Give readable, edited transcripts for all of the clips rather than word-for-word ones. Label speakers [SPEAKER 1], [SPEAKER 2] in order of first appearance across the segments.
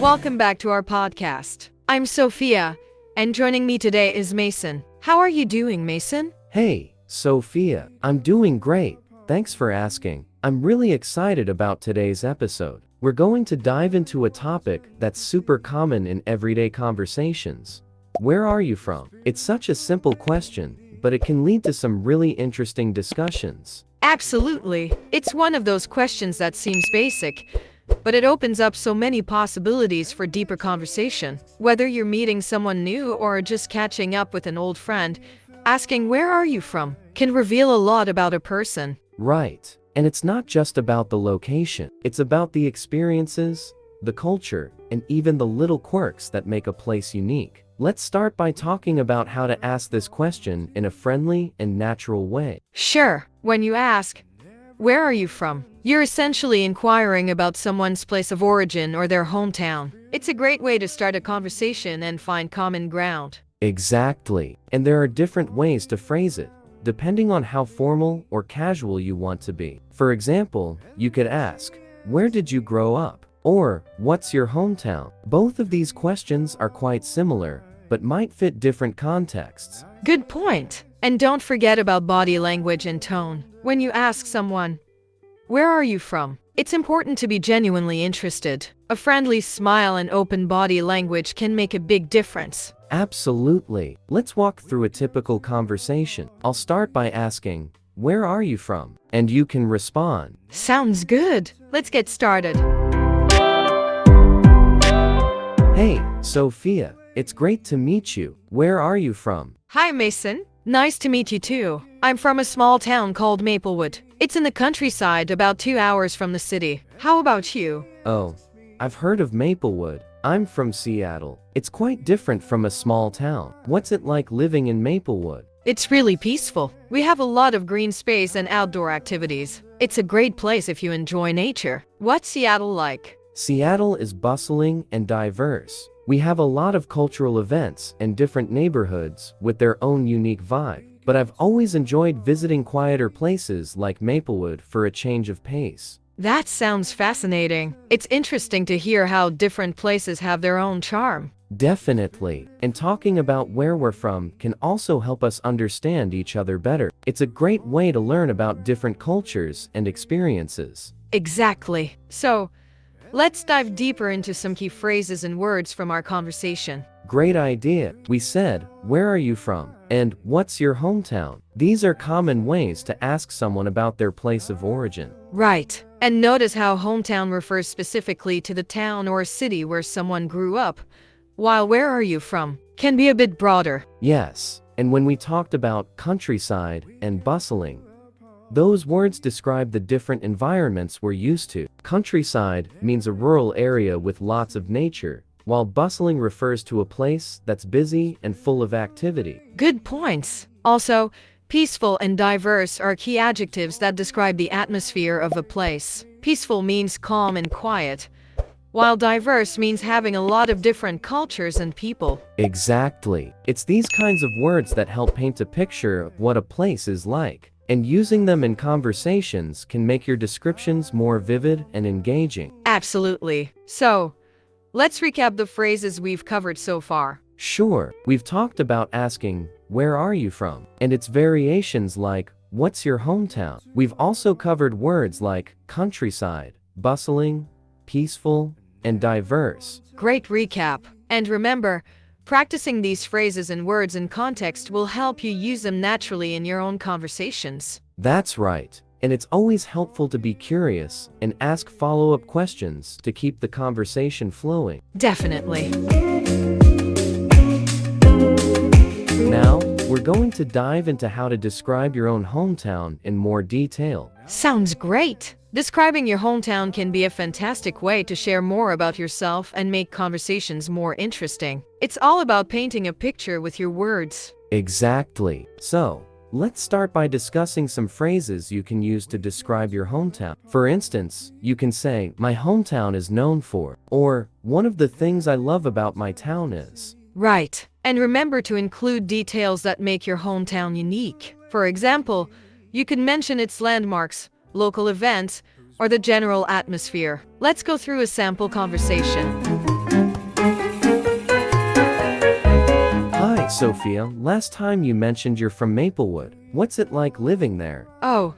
[SPEAKER 1] welcome back to our podcast. I'm Sophia, and joining me today is Mason. How are you doing, Mason?
[SPEAKER 2] Hey, Sophia, I'm doing great. Thanks for asking. I'm really excited about today's episode. We're going to dive into a topic that's super common in everyday conversations. Where are you from? It's such a simple question, but it can lead to some really interesting discussions.
[SPEAKER 1] Absolutely. It's one of those questions that seems basic, but it opens up so many possibilities for deeper conversation. Whether you're meeting someone new or just catching up with an old friend, asking "where are you from" can reveal a lot about a person.
[SPEAKER 2] Right. And it's not just about the location. It's about the experiences, the culture, and even the little quirks that make a place unique. Let's start by talking about how to ask this question in a friendly and natural way.
[SPEAKER 1] Sure, when you ask, "where are you from?" you're essentially inquiring about someone's place of origin or their hometown. It's a great way to start a conversation and find common ground.
[SPEAKER 2] Exactly. And there are different ways to phrase it, depending on how formal or casual you want to be. For example, you could ask, "Where did you grow up?" Or, "What's your hometown?" Both of these questions are quite similar, but might fit different contexts.
[SPEAKER 1] Good point. And don't forget about body language and tone. When you ask someone, "where are you from?" it's important to be genuinely interested. A friendly smile and open body language can make a big difference.
[SPEAKER 2] Absolutely. Let's walk through a typical conversation. I'll start by asking, "Where are you from?" And you can respond.
[SPEAKER 1] Sounds good. Let's get started.
[SPEAKER 2] "Hey, Sophia, it's great to meet you. Where are you from?"
[SPEAKER 1] Hi, Mason. Nice to meet you too. I'm from a small town called Maplewood. It's in the countryside, about 2 hours from the city. How about you?
[SPEAKER 2] "Oh, I've heard of Maplewood. I'm from Seattle. It's quite different from a small town. What's it like living in Maplewood?"
[SPEAKER 1] It's really peaceful. We have a lot of green space and outdoor activities. It's a great place if you enjoy nature. What's Seattle like?
[SPEAKER 2] Seattle is bustling and diverse. We have a lot of cultural events and different neighborhoods with their own unique vibe. But I've always enjoyed visiting quieter places like Maplewood for a change of pace.
[SPEAKER 1] That sounds fascinating. It's interesting to hear how different places have their own charm.
[SPEAKER 2] Definitely. And talking about where we're from can also help us understand each other better. It's a great way to learn about different cultures and experiences.
[SPEAKER 1] Exactly. So, let's dive deeper into some key phrases and words from our conversation.
[SPEAKER 2] Great idea. We said, "Where are you from?" and "What's your hometown?" These are common ways to ask someone about their place of origin.
[SPEAKER 1] Right. And notice how hometown refers specifically to the town or city where someone grew up, while "where are you from" can be a bit broader.
[SPEAKER 2] Yes. And when we talked about countryside and bustling, those words describe the different environments we're used to. Countryside means a rural area with lots of nature, while bustling refers to a place that's busy and full of activity.
[SPEAKER 1] Good points. Also, peaceful and diverse are key adjectives that describe the atmosphere of a place. Peaceful means calm and quiet, while diverse means having a lot of different cultures and people.
[SPEAKER 2] Exactly. It's these kinds of words that help paint a picture of what a place is like. And using them in conversations can make your descriptions more vivid and engaging.
[SPEAKER 1] Absolutely. So, let's recap the phrases we've covered so far.
[SPEAKER 2] Sure, we've talked about asking, "Where are you from?" and its variations like, "What's your hometown?" We've also covered words like countryside, bustling, peaceful, and diverse.
[SPEAKER 1] Great recap. And remember, practicing these phrases and words in context will help you use them naturally in your own conversations.
[SPEAKER 2] That's right. And it's always helpful to be curious and ask follow-up questions to keep the conversation flowing.
[SPEAKER 1] Definitely.
[SPEAKER 2] Now, we're going to dive into how to describe your own hometown in more detail.
[SPEAKER 1] Sounds great. Describing your hometown can be a fantastic way to share more about yourself and make conversations more interesting. It's all about painting a picture with your words.
[SPEAKER 2] Exactly. So, let's start by discussing some phrases you can use to describe your hometown. For instance, you can say, "My hometown is known for," or "One of the things I love about my town is."
[SPEAKER 1] Right. And remember to include details that make your hometown unique. For example, you can mention its landmarks, local events, or the general atmosphere. Let's go through a sample conversation.
[SPEAKER 2] Right, Sophia, last time you mentioned you're from Maplewood. What's it like living there?
[SPEAKER 1] Oh,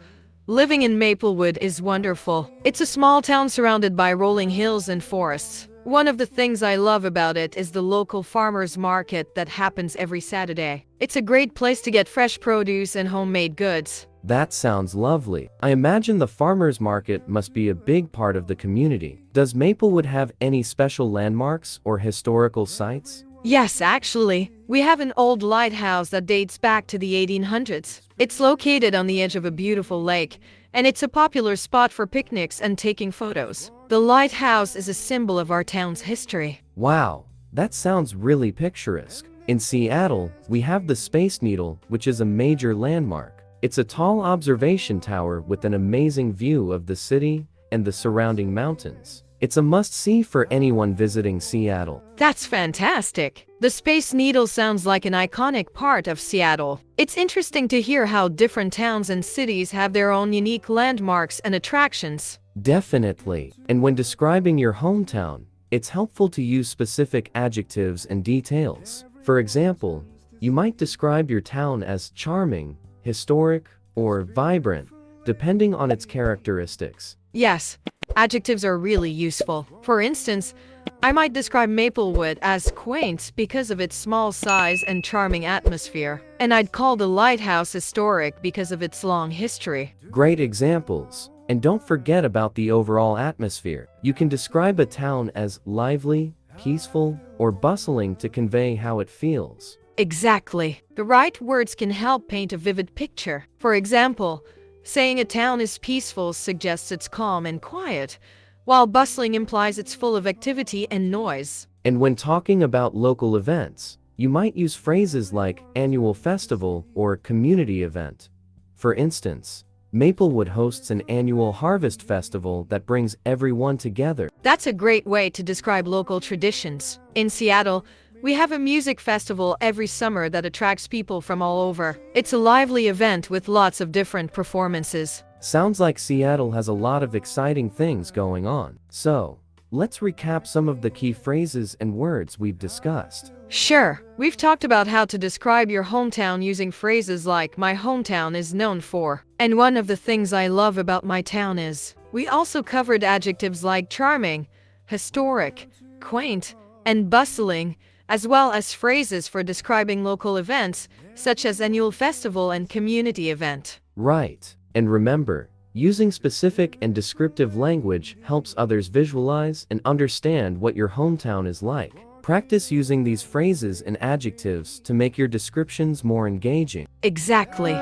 [SPEAKER 1] living in Maplewood is wonderful. It's a small town surrounded by rolling hills and forests. One of the things I love about it is the local farmers market that happens every Saturday. It's a great place to get fresh produce and homemade goods.
[SPEAKER 2] That sounds lovely. I imagine the farmers market must be a big part of the community. Does Maplewood have any special landmarks or historical sites?
[SPEAKER 1] Yes, actually, we have an old lighthouse that dates back to the 1800s. It's located on the edge of a beautiful lake, and it's a popular spot for picnics and taking photos. The lighthouse is a symbol of our town's history.
[SPEAKER 2] Wow, that sounds really picturesque. In Seattle, we have the Space Needle, which is a major landmark. It's a tall observation tower with an amazing view of the city and the surrounding mountains. It's a must-see for anyone visiting Seattle.
[SPEAKER 1] That's fantastic. The Space Needle sounds like an iconic part of Seattle. It's interesting to hear how different towns and cities have their own unique landmarks and attractions.
[SPEAKER 2] Definitely. And when describing your hometown, it's helpful to use specific adjectives and details. For example, you might describe your town as charming, historic, or vibrant, depending on its characteristics.
[SPEAKER 1] Yes, adjectives are really useful. For instance, I might describe Maplewood as quaint because of its small size and charming atmosphere. And I'd call the lighthouse historic because of its long history.
[SPEAKER 2] Great examples. And don't forget about the overall atmosphere. You can describe a town as lively, peaceful, or bustling to convey how it feels.
[SPEAKER 1] Exactly. The right words can help paint a vivid picture. For example, saying a town is peaceful suggests it's calm and quiet, while bustling implies it's full of activity and noise.
[SPEAKER 2] And when talking about local events, you might use phrases like annual festival or community event. For instance, Maplewood hosts an annual harvest festival that brings everyone together.
[SPEAKER 1] That's a great way to describe local traditions. In Seattle, we have a music festival every summer that attracts people from all over. It's a lively event with lots of different performances.
[SPEAKER 2] Sounds like Seattle has a lot of exciting things going on. So, let's recap some of the key phrases and words we've discussed.
[SPEAKER 1] Sure, we've talked about how to describe your hometown using phrases like "my hometown is known for," and "one of the things I love about my town is." We also covered adjectives like charming, historic, quaint, and bustling, as well as phrases for describing local events, such as annual festival and community event.
[SPEAKER 2] Right. And remember, using specific and descriptive language helps others visualize and understand what your hometown is like. Practice using these phrases and adjectives to make your descriptions more engaging.
[SPEAKER 1] Exactly.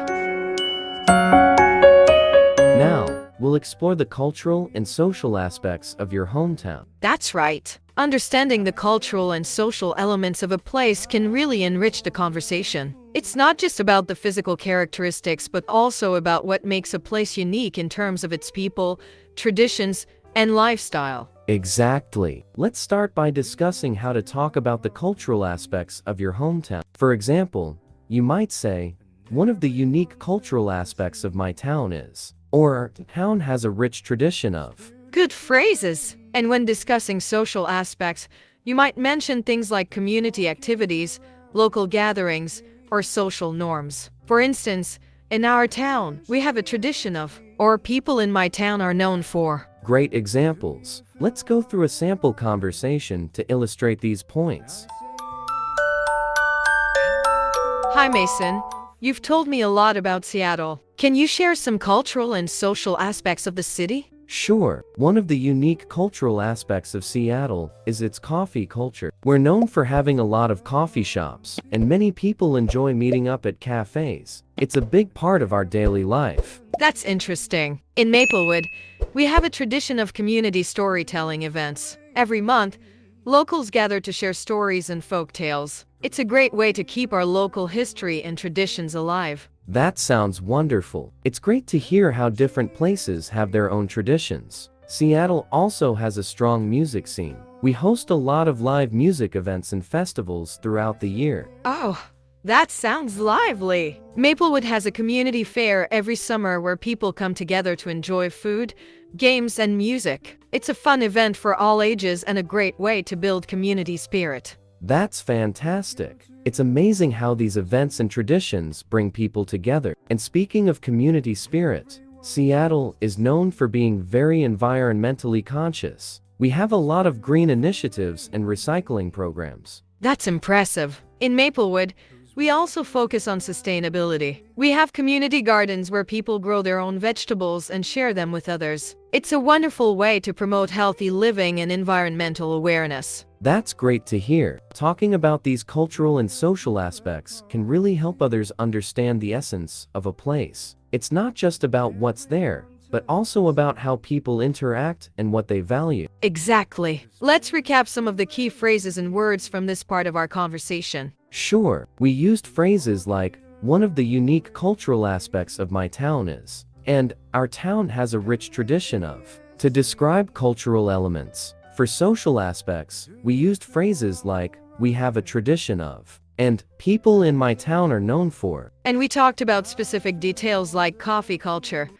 [SPEAKER 2] Now, we'll explore the cultural and social aspects of your hometown.
[SPEAKER 1] That's right. Understanding the cultural and social elements of a place can really enrich the conversation. It's not just about the physical characteristics, but also about what makes a place unique in terms of its people, traditions, and lifestyle.
[SPEAKER 2] Exactly. Let's start by discussing how to talk about the cultural aspects of your hometown. For example, you might say, "One of the unique cultural aspects of my town is," or "The town has a rich tradition of."
[SPEAKER 1] Good phrases. And when discussing social aspects, you might mention things like community activities, local gatherings, or social norms. For instance, "In our town, we have a tradition of," or "people in my town are known for."
[SPEAKER 2] Great examples. Let's go through a sample conversation to illustrate these points.
[SPEAKER 1] Hi Mason, you've told me a lot about Seattle. Can you share some cultural and social aspects of the city?
[SPEAKER 2] Sure. One of the unique cultural aspects of Seattle is its coffee culture. We're known for having a lot of coffee shops, and many people enjoy meeting up at cafes. It's a big part of our daily life.
[SPEAKER 1] That's interesting. In Maplewood, we have a tradition of community storytelling events. Every month, locals gather to share stories and folk tales. It's a great way to keep our local history and traditions alive.
[SPEAKER 2] That sounds wonderful. It's great to hear how different places have their own traditions. Seattle also has a strong music scene. We host a lot of live music events and festivals throughout the year.
[SPEAKER 1] Oh, that sounds lively. Maplewood has a community fair every summer where people come together to enjoy food, games, and music. It's a fun event for all ages and a great way to build community spirit.
[SPEAKER 2] That's fantastic. It's amazing how these events and traditions bring people together. And speaking of community spirit, Seattle is known for being very environmentally conscious. We have a lot of green initiatives and recycling programs.
[SPEAKER 1] That's impressive. In Maplewood, we also focus on sustainability. We have community gardens where people grow their own vegetables and share them with others. It's a wonderful way to promote healthy living and environmental awareness.
[SPEAKER 2] That's great to hear. Talking about these cultural and social aspects can really help others understand the essence of a place. It's not just about what's there, but also about how people interact and what they value.
[SPEAKER 1] Exactly. Let's recap some of the key phrases and words from this part of our conversation.
[SPEAKER 2] Sure, we used phrases like, one of the unique cultural aspects of my town is, and our town has a rich tradition of, to describe cultural elements. For social aspects, we used phrases like, we have a tradition of, and people in my town are known for.
[SPEAKER 1] And we talked about specific details like coffee culture,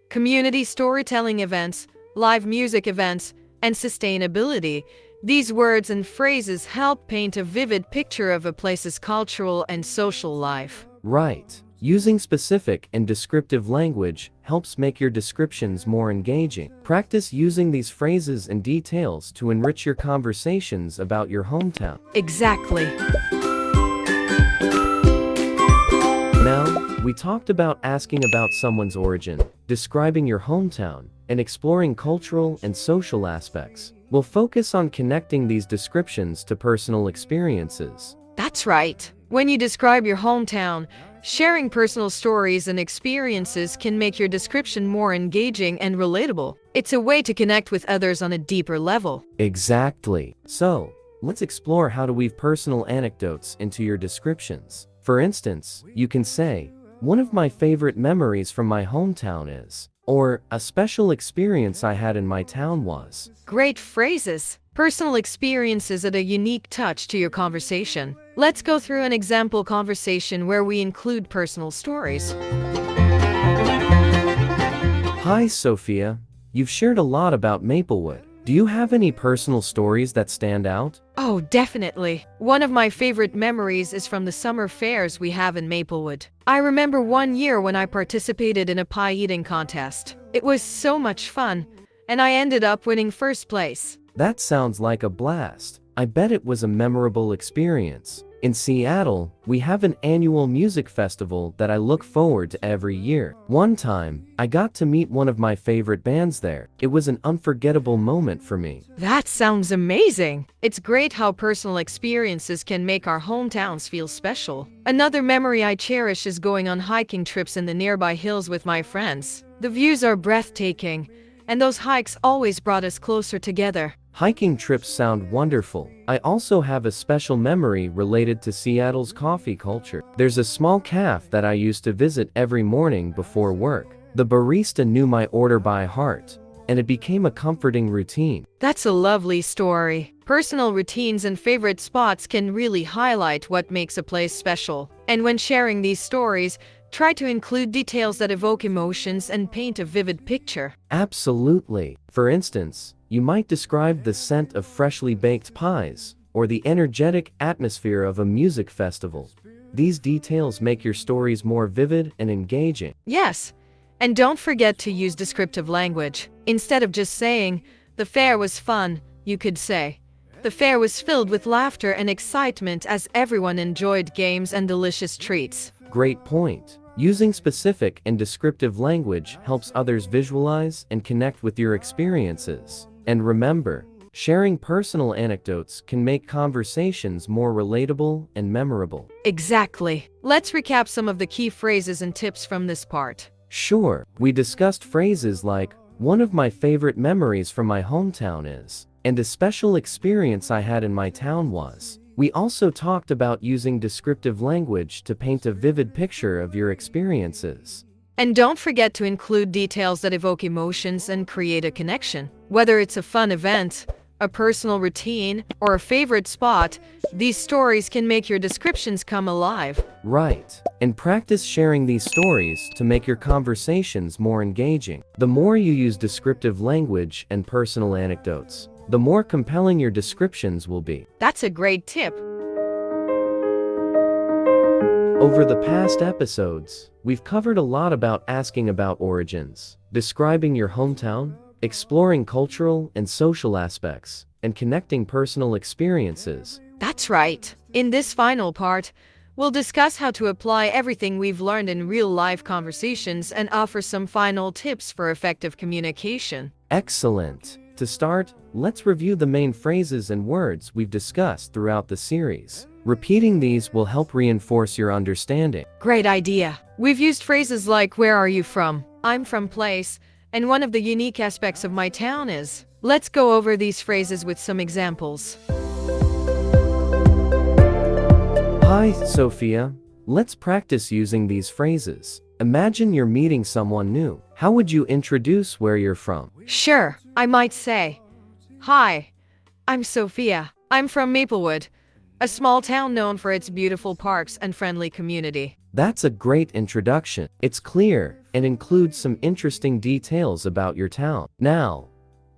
[SPEAKER 1] community storytelling events, live music events, and sustainability. These words and phrases help paint a vivid picture of a place's cultural and social life.
[SPEAKER 2] Right. Using specific and descriptive language helps make your descriptions more engaging. Practice using these phrases and details to enrich your conversations about your hometown.
[SPEAKER 1] Exactly.
[SPEAKER 2] Now, we talked about asking about someone's origin, describing your hometown, and exploring cultural and social aspects. We'll focus on connecting these descriptions to personal experiences.
[SPEAKER 1] That's right. When you describe your hometown, sharing personal stories and experiences can make your description more engaging and relatable. It's a way to connect with others on a deeper level.
[SPEAKER 2] Exactly. So, let's explore how to weave personal anecdotes into your descriptions. For instance, you can say, one of my favorite memories from my hometown is, or a special experience I had in my town was.
[SPEAKER 1] Great phrases. Personal experiences add a unique touch to your conversation. Let's go through an example conversation where we include personal stories.
[SPEAKER 2] Hi, Sophia. You've shared a lot about Maplewood. Do you have any personal stories that stand out?
[SPEAKER 1] Oh, definitely. One of my favorite memories is from the summer fairs we have in Maplewood. I remember one year when I participated in a pie eating contest. It was so much fun, and I ended up winning first place.
[SPEAKER 2] That sounds like a blast. I bet it was a memorable experience. In Seattle, we have an annual music festival that I look forward to every year. One time, I got to meet one of my favorite bands there. It was an unforgettable moment for me.
[SPEAKER 1] That sounds amazing. It's great how personal experiences can make our hometowns feel special. Another memory I cherish is going on hiking trips in the nearby hills with my friends. The views are breathtaking, and those hikes always brought us closer together.
[SPEAKER 2] Hiking trips sound wonderful. I also have a special memory related to Seattle's coffee culture. There's a small cafe that I used to visit every morning before work. The barista knew my order by heart, and it became a comforting routine.
[SPEAKER 1] That's a lovely story. Personal routines and favorite spots can really highlight what makes a place special. And when sharing these stories, try to include details that evoke emotions and paint a vivid picture.
[SPEAKER 2] Absolutely. For instance, you might describe the scent of freshly baked pies, or the energetic atmosphere of a music festival. These details make your stories more vivid and engaging.
[SPEAKER 1] Yes, and don't forget to use descriptive language. Instead of just saying, the fair was fun, you could say, the fair was filled with laughter and excitement as everyone enjoyed games and delicious treats.
[SPEAKER 2] Great point. Using specific and descriptive language helps others visualize and connect with your experiences. And remember, sharing personal anecdotes can make conversations more relatable and memorable.
[SPEAKER 1] Exactly. Let's recap some of the key phrases and tips from this part.
[SPEAKER 2] Sure, we discussed phrases like, one of my favorite memories from my hometown is, and a special experience I had in my town was. We also talked about using descriptive language to paint a vivid picture of your experiences.
[SPEAKER 1] And don't forget to include details that evoke emotions and create a connection. Whether it's a fun event, a personal routine, or a favorite spot, these stories can make your descriptions come alive.
[SPEAKER 2] Right. And practice sharing these stories to make your conversations more engaging. The more you use descriptive language and personal anecdotes, the more compelling your descriptions will be.
[SPEAKER 1] That's a great tip.
[SPEAKER 2] Over the past episodes, we've covered a lot about asking about origins, describing your hometown, exploring cultural and social aspects, and connecting personal experiences.
[SPEAKER 1] That's right. In this final part, we'll discuss how to apply everything we've learned in real-life conversations and offer some final tips for effective communication.
[SPEAKER 2] Excellent! To start, let's review the main phrases and words we've discussed throughout the series. Repeating these will help reinforce your understanding.
[SPEAKER 1] Great idea. We've used phrases like, "Where are you from?" "I'm from place," and "one of the unique aspects of my town is." Let's go over these phrases with some examples.
[SPEAKER 2] Hi, Sophia. Let's practice using these phrases. Imagine you're meeting someone new. How would you introduce where you're from?
[SPEAKER 1] Sure, I might say, "Hi, I'm Sophia. I'm from Maplewood, a small town known for its beautiful parks and friendly community."
[SPEAKER 2] That's a great introduction. It's clear and includes some interesting details about your town. Now,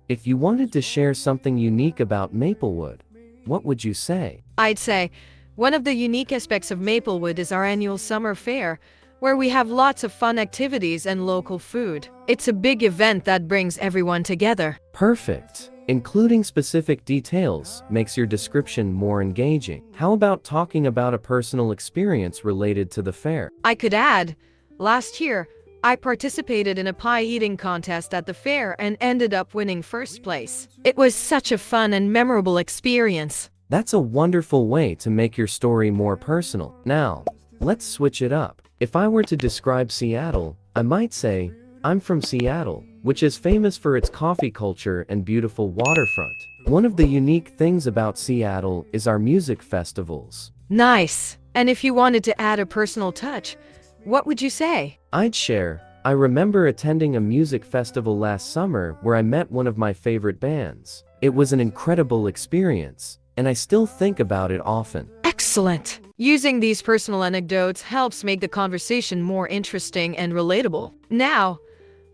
[SPEAKER 2] if you wanted to share something unique about Maplewood, what would you say?
[SPEAKER 1] I'd say, "One of the unique aspects of Maplewood is our annual summer fair, where we have lots of fun activities and local food. It's a big event that brings everyone together."
[SPEAKER 2] Perfect. Including specific details makes your description more engaging. How about talking about a personal experience related to the fair?
[SPEAKER 1] I could add, "Last year, I participated in a pie eating contest at the fair and ended up winning first place. It was such a fun and memorable experience."
[SPEAKER 2] That's a wonderful way to make your story more personal. Now, let's switch it up. If I were to describe Seattle, I might say, "I'm from Seattle, which is famous for its coffee culture and beautiful waterfront. One of the unique things about Seattle is our music festivals."
[SPEAKER 1] Nice. And if you wanted to add a personal touch, what would you say?
[SPEAKER 2] I'd share, "I remember attending a music festival last summer where I met one of my favorite bands. It was an incredible experience, and I still think about it often."
[SPEAKER 1] Excellent. Using these personal anecdotes helps make the conversation more interesting and relatable. Now,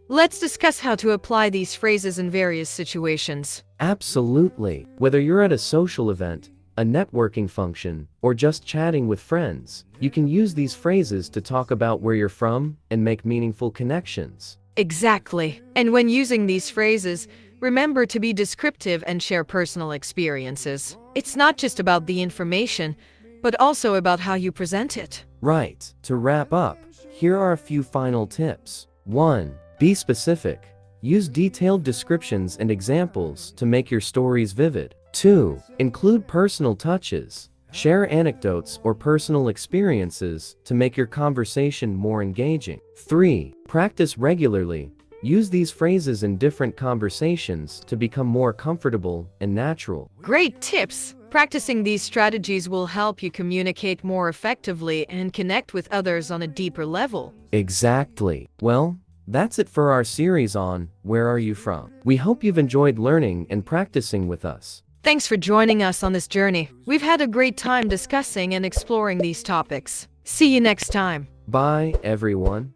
[SPEAKER 1] let's discuss how to apply these phrases in various situations.
[SPEAKER 2] Absolutely. Whether you're at a social event, a networking function, or just chatting with friends, you can use these phrases to talk about where you're from and make meaningful connections.
[SPEAKER 1] Exactly. And when using these phrases, remember to be descriptive and share personal experiences. It's not just about the information, but also about how you present it.
[SPEAKER 2] Right. To wrap up, here are a few final tips. 1. Be specific. Use detailed descriptions and examples to make your stories vivid. 2. Include personal touches. Share anecdotes or personal experiences to make your conversation more engaging. 3. Practice regularly. Use these phrases in different conversations to become more comfortable and natural.
[SPEAKER 1] Great tips! Practicing these strategies will help you communicate more effectively and connect with others on a deeper level.
[SPEAKER 2] Exactly. Well, that's it for our series on Where Are You From? We hope you've enjoyed learning and practicing with us.
[SPEAKER 1] Thanks for joining us on this journey. We've had a great time discussing and exploring these topics. See you next time.
[SPEAKER 2] Bye, everyone.